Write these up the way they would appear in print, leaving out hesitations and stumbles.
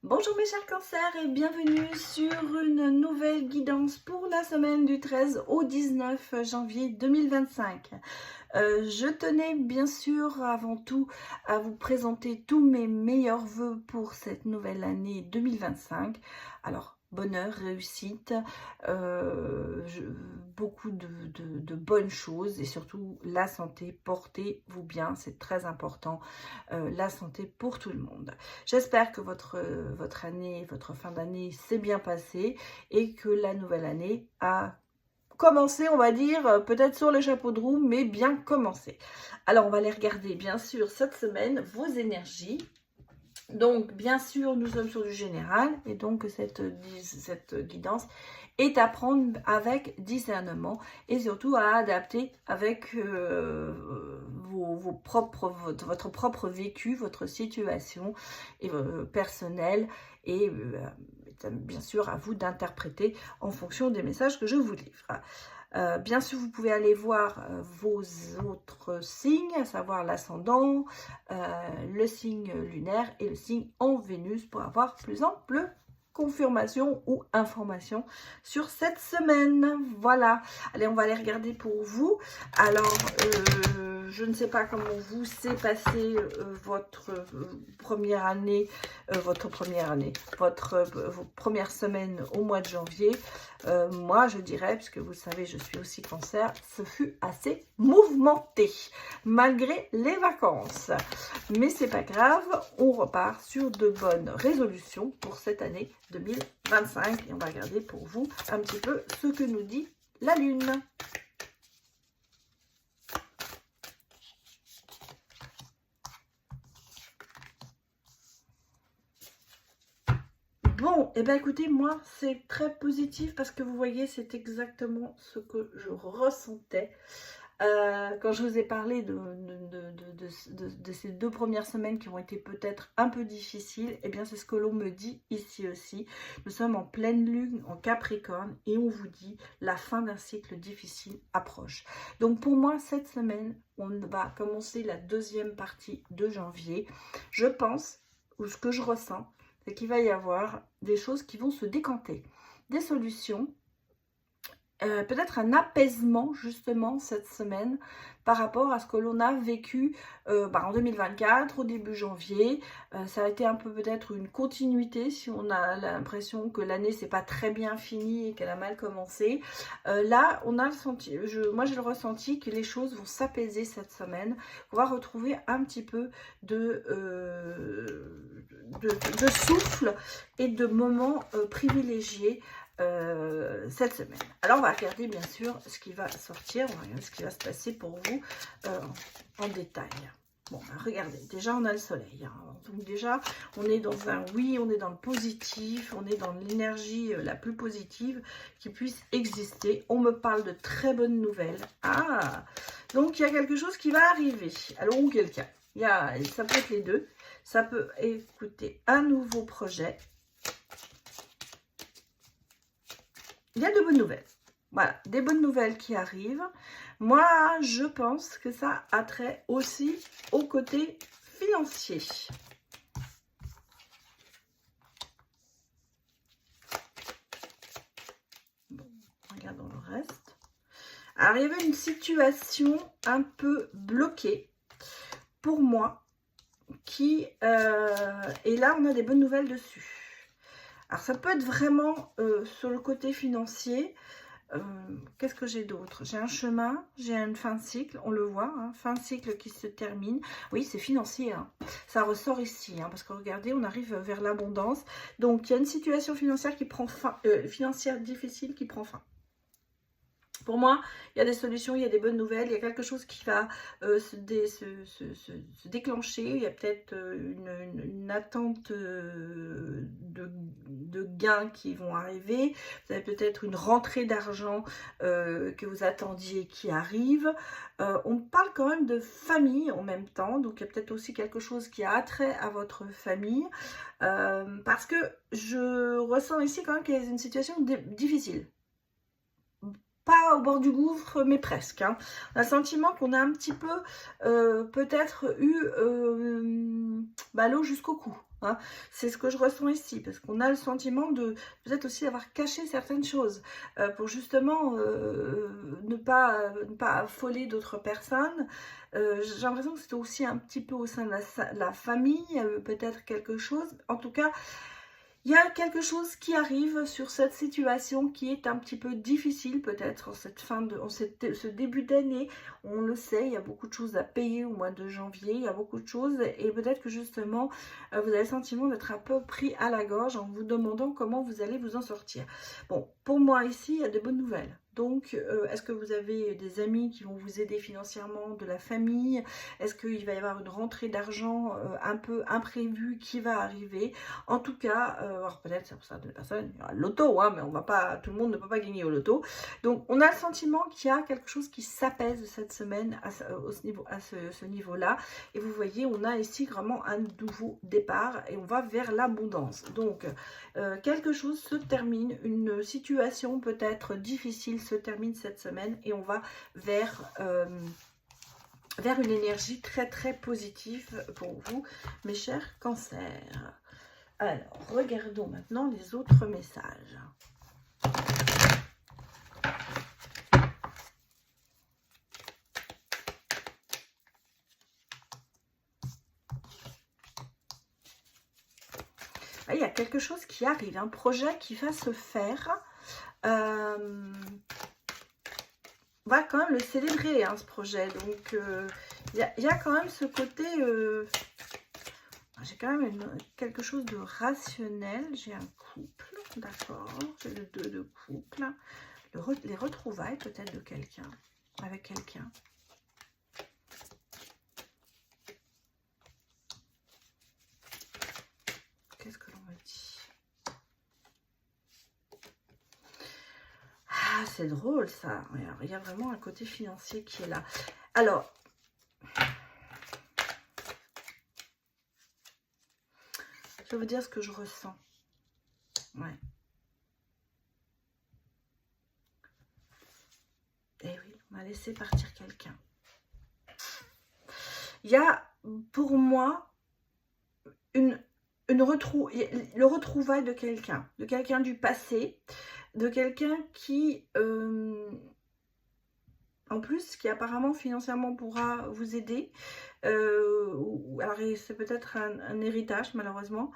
Bonjour mes chers cancers et bienvenue sur une nouvelle guidance pour la semaine du 13 au 19 janvier 2025. Je tenais bien sûr avant tout à vous présenter tous mes meilleurs vœux pour cette nouvelle année 2025. Alors, bonheur, réussite, beaucoup de bonnes choses et surtout la santé. Portez-vous bien, c'est très important, la santé pour tout le monde. J'espère que votre année, votre fin d'année s'est bien passée et que la nouvelle année a commencé, on va dire, peut-être sur le chapeau de roue, mais bien commencé. Alors, on va aller regarder, bien sûr, cette semaine, vos énergies. Donc, bien sûr, nous sommes sur du général et donc cette guidance est à prendre avec discernement et surtout à adapter avec votre propre vécu, votre situation et, personnelle et bien sûr à vous d'interpréter en fonction des messages que je vous livre. Bien sûr, vous pouvez aller voir vos autres signes, à savoir l'ascendant, le signe lunaire et le signe en Vénus pour avoir plus ample confirmation ou information sur cette semaine. Voilà. Allez, on va aller regarder pour vous. Alors, je ne sais pas comment vous s'est passé votre première année, vos premières semaines au mois de janvier. Moi, je dirais, puisque vous savez, je suis aussi cancer, ce fut assez mouvementé, malgré les vacances. Mais c'est pas grave, on repart sur de bonnes résolutions pour cette année 2025. Et on va regarder pour vous un petit peu ce que nous dit la Lune. Bon, et bien écoutez, moi, c'est très positif parce que vous voyez, c'est exactement ce que je ressentais. Quand je vous ai parlé de ces 2 premières semaines qui ont été peut-être un peu difficiles, et bien c'est ce que l'on me dit ici aussi. Nous sommes en pleine lune en Capricorne et on vous dit la fin d'un cycle difficile approche. Donc pour moi, cette semaine, on va commencer la deuxième partie de janvier. Je pense, ou ce que je ressens, c'est qu'il va y avoir des choses qui vont se décanter, des solutions, peut-être un apaisement justement cette semaine par rapport à ce que l'on a vécu en 2024, au début janvier. Ça a été un peu peut-être une continuité si on a l'impression que l'année s'est pas très bien finie et qu'elle a mal commencé. Là, on a le senti, moi j'ai le ressenti que les choses vont s'apaiser cette semaine. On va retrouver un petit peu de souffle et de moments privilégiés cette semaine. Alors on va regarder bien sûr ce qui va sortir, on va regarder ce qui va se passer pour vous en détail. Bon, ben, regardez, déjà on a le soleil, hein. Donc déjà on est dans un oui, on est dans le positif, on est dans l'énergie la plus positive qui puisse exister. On me parle de très bonnes nouvelles. Ah, donc il y a quelque chose qui va arriver. Alors ou quelqu'un, ça peut être les deux, ça peut écouter un nouveau projet. Il y a de bonnes nouvelles. Voilà, des bonnes nouvelles qui arrivent. Moi, je pense que ça a trait aussi au côté financier. Bon, regardons le reste. Alors, il y avait une situation un peu bloquée pour moi et là, on a des bonnes nouvelles dessus. Alors, ça peut être vraiment sur le côté financier. Qu'est-ce que j'ai d'autre? J'ai un chemin, j'ai une fin de cycle, on le voit, hein, fin de cycle qui se termine. Oui, c'est financier, hein. Ça ressort ici, hein, parce que regardez, on arrive vers l'abondance. Donc, il y a une situation financière qui prend fin, financière difficile qui prend fin. Pour moi, il y a des solutions, il y a des bonnes nouvelles, il y a quelque chose qui va se déclencher. Il y a peut-être une attente de gains qui vont arriver. Vous avez peut-être une rentrée d'argent que vous attendiez qui arrive. On parle quand même de famille en même temps, donc il y a peut-être aussi quelque chose qui a attrait à votre famille. Parce que je ressens ici quand même qu'il y a une situation difficile. Pas au bord du gouffre, mais presque. Hein. On a le sentiment qu'on a un petit peu peut-être eu l'eau jusqu'au cou. Hein. C'est ce que je ressens ici, parce qu'on a le sentiment de peut-être aussi avoir caché certaines choses pour justement ne pas affoler d'autres personnes. J'ai l'impression que c'est aussi un petit peu au sein de la famille, peut-être quelque chose. En tout cas, il y a quelque chose qui arrive sur cette situation qui est un petit peu difficile peut-être en cette ce début d'année. On le sait, il y a beaucoup de choses à payer au mois de janvier, il y a beaucoup de choses et peut-être que justement vous avez le sentiment d'être un peu pris à la gorge en vous demandant comment vous allez vous en sortir. Bon, pour moi ici, il y a de bonnes nouvelles. Donc, est-ce que vous avez des amis qui vont vous aider financièrement, de la famille? Est-ce qu'il va y avoir une rentrée d'argent un peu imprévue qui va arriver? En tout cas, alors peut-être c'est pour certaines personnes, il y aura le loto, hein, mais on va pas, tout le monde ne peut pas gagner au loto. Donc, on a le sentiment qu'il y a quelque chose qui s'apaise cette semaine à ce niveau-là. Et vous voyez, on a ici vraiment un nouveau départ et on va vers l'abondance. Donc, quelque chose se termine, une situation peut-être difficile se termine cette semaine et on va vers une énergie très très positive pour vous, mes chers cancers. Alors, regardons maintenant les autres messages. Ah, il y a quelque chose qui arrive, un projet qui va se faire. On va quand même le célébrer, hein, ce projet. Donc, il y a quand même ce côté... j'ai quand même quelque chose de rationnel. J'ai un couple, d'accord. J'ai le 2 de couple. Les retrouvailles peut-être de quelqu'un, avec quelqu'un. Qu'est-ce que l'on me dit? Ah, c'est drôle ça. Il y a vraiment un côté financier qui est là. Alors, je vais vous dire ce que je ressens. Ouais. Eh oui, on a laissé partir quelqu'un. Il y a, pour moi, le retrouvaille de quelqu'un du passé, de quelqu'un qui, en plus, qui apparemment financièrement pourra vous aider. Alors, c'est peut-être un héritage, malheureusement,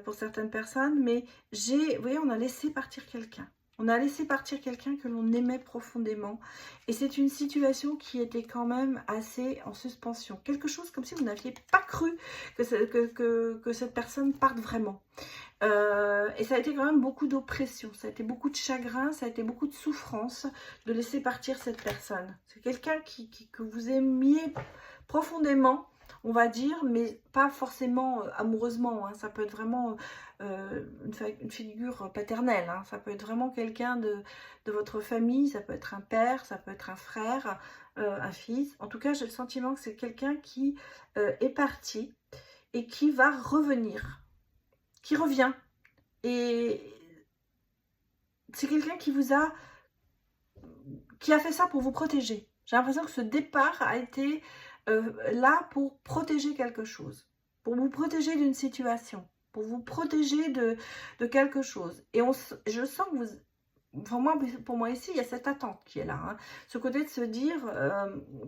pour certaines personnes, mais vous voyez, on a laissé partir quelqu'un. On a laissé partir quelqu'un que l'on aimait profondément. Et c'est une situation qui était quand même assez en suspension. Quelque chose comme si vous n'aviez pas cru que cette personne parte vraiment. Et ça a été quand même beaucoup d'oppression, ça a été beaucoup de chagrin, ça a été beaucoup de souffrance de laisser partir cette personne. C'est quelqu'un que vous aimiez profondément, on va dire, mais pas forcément amoureusement. Hein. Ça peut être vraiment une figure paternelle. Hein. Ça peut être vraiment quelqu'un de votre famille, ça peut être un père, ça peut être un frère, un fils. En tout cas, j'ai le sentiment que c'est quelqu'un qui est parti et qui va revenir. Qui revient. Et c'est quelqu'un qui a fait ça pour vous protéger. J'ai l'impression que ce départ a été là pour protéger quelque chose. Pour vous protéger d'une situation. Pour vous protéger de quelque chose. Et je sens que vous... Pour moi ici, il y a cette attente qui est là. Hein. Ce côté de se dire,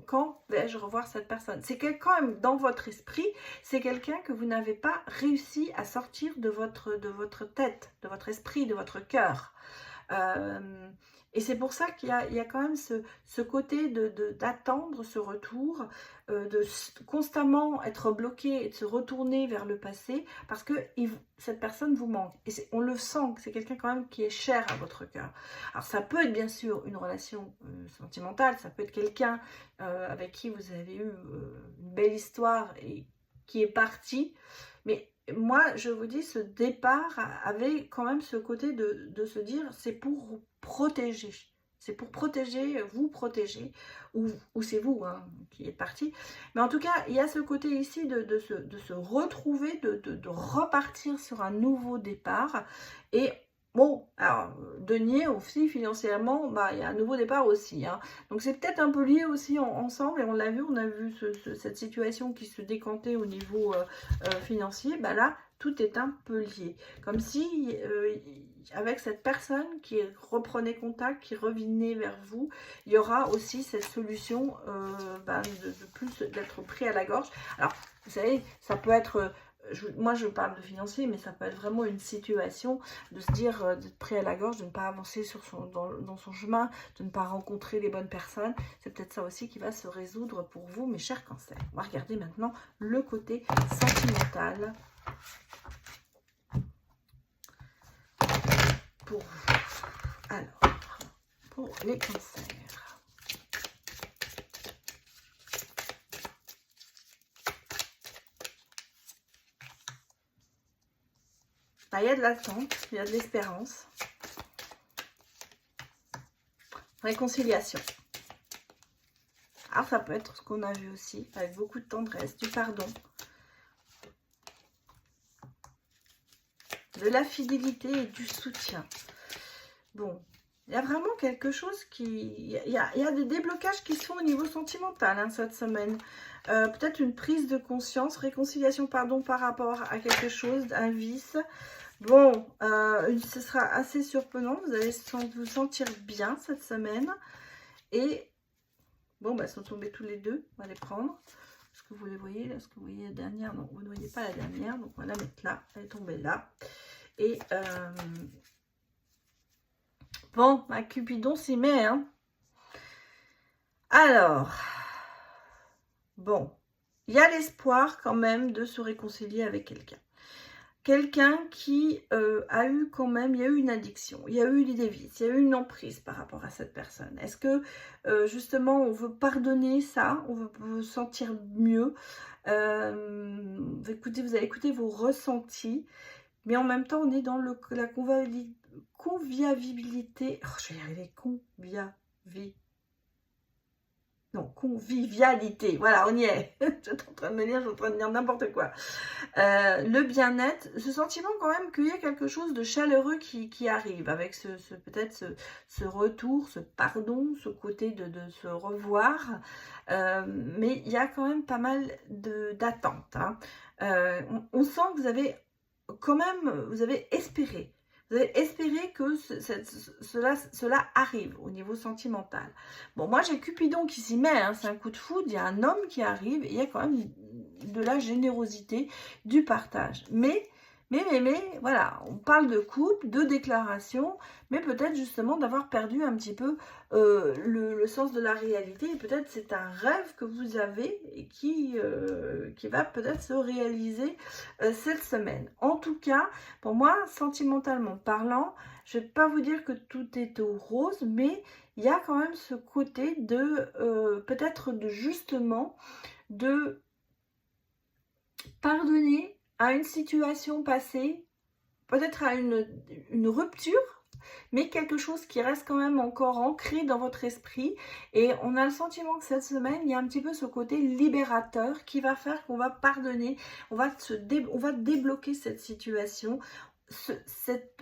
quand vais-je revoir cette personne? C'est quand même dans votre esprit, c'est quelqu'un que vous n'avez pas réussi à sortir de votre tête, de votre esprit, de votre cœur. Et c'est pour ça qu'il y a quand même ce côté d'attendre ce retour, de constamment être bloqué et de se retourner vers le passé parce que cette personne vous manque. Et on le sent que c'est quelqu'un quand même qui est cher à votre cœur. Alors ça peut être bien sûr une relation sentimentale, ça peut être quelqu'un avec qui vous avez eu une belle histoire et qui est parti, mais moi, je vous dis, ce départ avait quand même ce côté de se dire, c'est pour protéger. C'est pour protéger, vous protéger, ou c'est vous hein, qui êtes parti. Mais en tout cas, il y a ce côté ici de se retrouver, de repartir sur un nouveau départ. Et bon, alors, denier aussi, financièrement, bah, il y a un nouveau départ aussi. Hein. Donc, c'est peut-être un peu lié aussi ensemble. Et on l'a vu, cette situation qui se décantait au niveau financier. Bah là, tout est un peu lié. Comme si, avec cette personne qui reprenait contact, qui revenait vers vous, il y aura aussi cette solution de plus d'être pris à la gorge. Alors, vous savez, ça peut être... moi, je parle de financier, mais ça peut être vraiment une situation de se dire, d'être pris à la gorge, de ne pas avancer dans son chemin, de ne pas rencontrer les bonnes personnes. C'est peut-être ça aussi qui va se résoudre pour vous, mes chers cancers. On va regarder maintenant le côté sentimental pour vous. Alors, pour les cancers. Il y a de l'attente, il y a de l'espérance. Réconciliation. Alors ça peut être ce qu'on a vu aussi, avec beaucoup de tendresse, du pardon. De la fidélité et du soutien. Bon, il y a vraiment quelque chose qui... Il y a des déblocages qui se font au niveau sentimental hein, cette semaine. Peut-être une prise de conscience, réconciliation, pardon, par rapport à quelque chose, un vice. Bon, ce sera assez surprenant. Vous allez vous sentir bien cette semaine. Et, bon, bah, ils sont tombés tous les deux. On va les prendre. Est-ce que vous les voyez là? Est-ce que vous voyez la dernière? Non, vous ne voyez pas la dernière. Donc, on va la mettre là. Elle est tombée là. Et, bon, ma Cupidon s'y met, hein. Alors, bon, il y a l'espoir quand même de se réconcilier avec quelqu'un. Quelqu'un qui a eu quand même, il y a eu une addiction, il y a eu des vices, il y a eu une emprise par rapport à cette personne. Est-ce que justement on veut pardonner ça, on veut se sentir mieux? Écoutez, vous allez écouter vos ressentis, mais en même temps on est dans la convivialité. Oh, je vais y arriver, convivialité, voilà, on y est. Je suis en train de me dire, je suis en train de dire n'importe quoi. Le bien-être, ce sentiment quand même qu'il y a quelque chose de chaleureux qui arrive, avec peut-être ce retour, ce pardon, ce côté de se revoir. Mais il y a quand même pas mal d'attentes. Hein. On sent que vous avez quand même, vous avez espéré. Vous avez espéré que cela arrive au niveau sentimental. Bon, moi, j'ai Cupidon qui s'y met, hein, c'est un coup de foudre, il y a un homme qui arrive, et il y a quand même de la générosité, du partage. Mais, voilà, on parle de couple, de déclaration, mais peut-être justement d'avoir perdu un petit peu le sens de la réalité. Et peut-être c'est un rêve que vous avez et qui va peut-être se réaliser cette semaine. En tout cas, pour moi, sentimentalement parlant, je ne vais pas vous dire que tout est au rose, mais il y a quand même ce côté de peut-être de justement de pardonner à une situation passée, peut-être à une rupture, mais quelque chose qui reste quand même encore ancré dans votre esprit. Et on a le sentiment que cette semaine, il y a un petit peu ce côté libérateur qui va faire qu'on va pardonner, on va débloquer cette situation,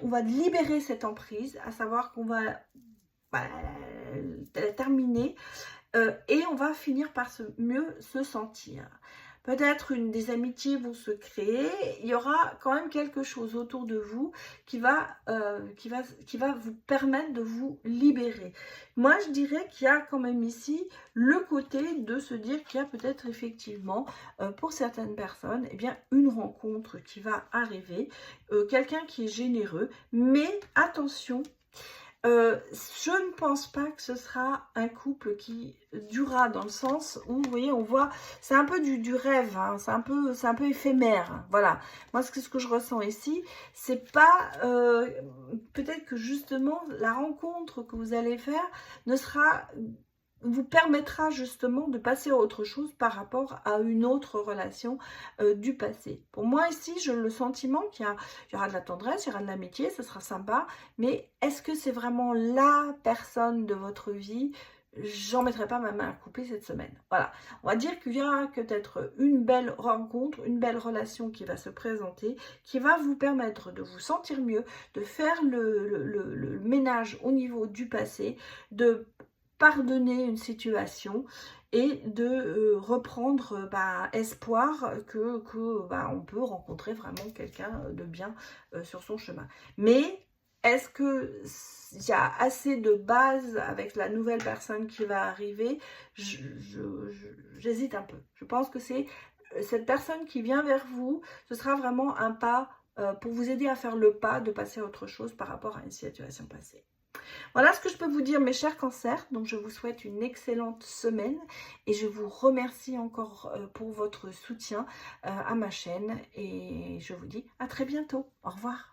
on va libérer cette emprise, à savoir qu'on va terminer et on va finir par mieux se sentir. Peut-être des amitiés vont se créer, il y aura quand même quelque chose autour de vous qui va vous permettre de vous libérer. Moi, je dirais qu'il y a quand même ici le côté de se dire qu'il y a peut-être effectivement, pour certaines personnes, eh bien, une rencontre qui va arriver, quelqu'un qui est généreux, mais attention, je ne pense pas que ce sera un couple qui durera, dans le sens où, vous voyez, on voit, c'est un peu du rêve, hein, c'est un peu éphémère, hein, voilà. Moi, ce que je ressens ici, c'est pas, peut-être que justement, la rencontre que vous allez faire vous permettra justement de passer à autre chose par rapport à une autre relation du passé. Pour moi ici, j'ai le sentiment qu'il y aura de la tendresse, il y aura de l'amitié, ce sera sympa, mais est-ce que c'est vraiment la personne de votre vie? J'en mettrai pas ma main à couper cette semaine. Voilà, on va dire qu'il y aura peut-être une belle rencontre, une belle relation qui va se présenter, qui va vous permettre de vous sentir mieux, de faire le ménage au niveau du passé, de pardonner une situation et de reprendre espoir que on peut rencontrer vraiment quelqu'un de bien sur son chemin. Mais est-ce qu'il y a assez de base avec la nouvelle personne qui va arriver? J'hésite un peu. Je pense que c'est cette personne qui vient vers vous, ce sera vraiment un pas pour vous aider à faire le pas de passer à autre chose par rapport à une situation passée. Voilà ce que je peux vous dire, mes chers cancers. Donc je vous souhaite une excellente semaine et je vous remercie encore pour votre soutien à ma chaîne et je vous dis à très bientôt. Au revoir.